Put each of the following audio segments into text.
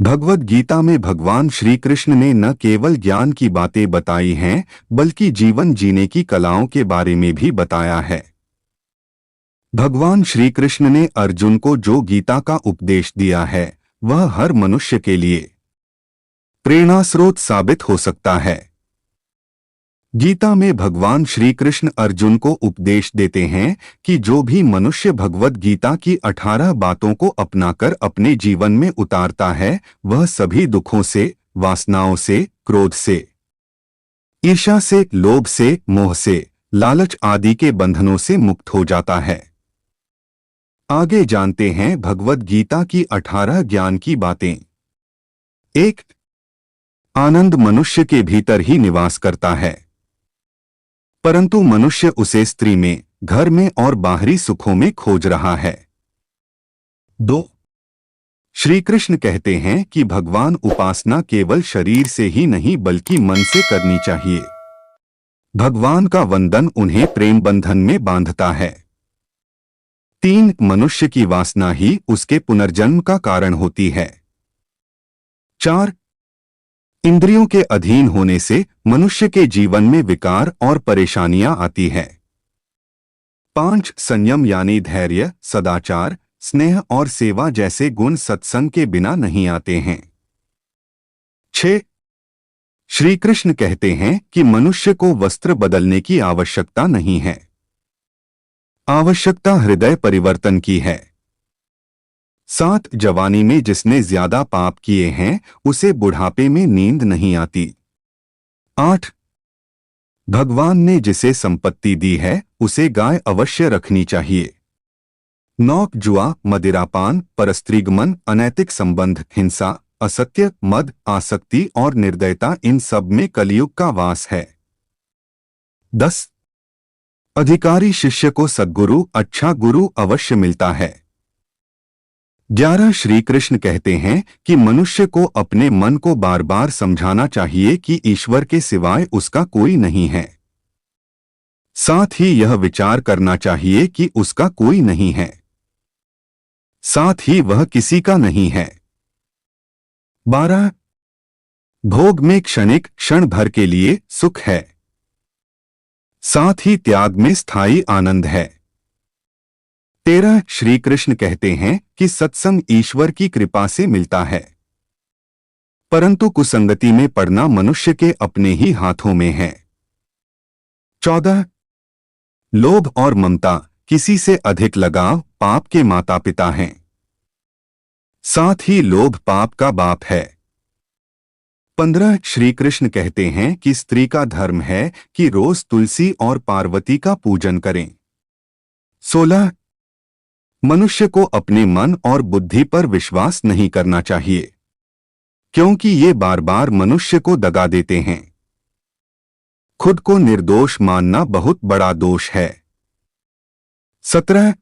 भगवद गीता में भगवान श्री कृष्ण ने न केवल ज्ञान की बातें बताई हैं, बल्कि जीवन जीने की कलाओं के बारे में भी बताया है। भगवान श्री कृष्ण ने अर्जुन को जो गीता का उपदेश दिया है, वह हर मनुष्य के लिए प्रेरणा स्रोत साबित हो सकता है। गीता में भगवान श्री कृष्ण अर्जुन को उपदेश देते हैं कि जो भी मनुष्य भगवद गीता की 18 बातों को अपनाकर अपने जीवन में उतारता है, वह सभी दुखों से, वासनाओं से, क्रोध से, ईर्ष्या से, लोभ से, मोह से, लालच आदि के बंधनों से मुक्त हो जाता है। आगे जानते हैं भगवद गीता की 18 ज्ञान की बातें। 1. आनंद मनुष्य के भीतर ही निवास करता है, परंतु मनुष्य उसे स्त्री में, घर में और बाहरी सुखों में खोज रहा है। 2. श्री कृष्ण कहते हैं कि भगवान उपासना केवल शरीर से ही नहीं बल्कि मन से करनी चाहिए। भगवान का वंदन उन्हें प्रेम बंधन में बांधता है। 3. मनुष्य की वासना ही उसके पुनर्जन्म का कारण होती है। 4. इंद्रियों के अधीन होने से मनुष्य के जीवन में विकार और परेशानियां आती हैं। 5. संयम यानी धैर्य, सदाचार, स्नेह और सेवा जैसे गुण सत्संग के बिना नहीं आते हैं। 6. श्री कृष्ण कहते हैं कि मनुष्य को वस्त्र बदलने की आवश्यकता नहीं है, आवश्यकता हृदय परिवर्तन की है। 7. जवानी में जिसने ज्यादा पाप किए हैं, उसे बुढ़ापे में नींद नहीं आती। 8. भगवान ने जिसे संपत्ति दी है, उसे गाय अवश्य रखनी चाहिए। 9. जुआ, मदिरापान, परस्त्रीगमन, अनैतिक संबंध, हिंसा, असत्य, मद, आसक्ति और निर्दयता, इन सब में कलयुग का वास है। 10. अधिकारी शिष्य को सद्गुरु, अच्छा गुरु अवश्य मिलता है। 11. श्री कृष्ण कहते हैं कि मनुष्य को अपने मन को बार बार समझाना चाहिए कि ईश्वर के सिवाय उसका कोई नहीं है। साथ ही यह विचार करना चाहिए कि उसका कोई नहीं है, साथ ही वह किसी का नहीं है। 12. भोग में क्षणिक, क्षण भर के लिए सुख है, साथ ही त्याग में स्थायी आनंद है। 13. श्री कृष्ण कहते हैं कि सत्संग ईश्वर की कृपा से मिलता है, परंतु कुसंगति में पड़ना मनुष्य के अपने ही हाथों में है। 14. लोभ और ममता, किसी से अधिक लगाव, पाप के माता पिता हैं, साथ ही लोभ पाप का बाप है। 15. श्री कृष्ण कहते हैं कि स्त्री का धर्म है कि रोज तुलसी और पार्वती का पूजन करें। 16. मनुष्य को अपने मन और बुद्धि पर विश्वास नहीं करना चाहिए, क्योंकि ये बार बार मनुष्य को दगा देते हैं। खुद को निर्दोष मानना बहुत बड़ा दोष है। 17.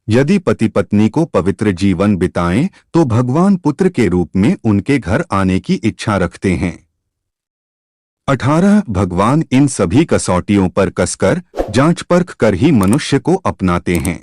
यदि पति पत्नी को पवित्र जीवन बिताएं तो भगवान पुत्र के रूप में उनके घर आने की इच्छा रखते हैं। 18. भगवान इन सभी कसौटियों पर कसकर, जांच परख कर ही मनुष्य को अपनाते हैं।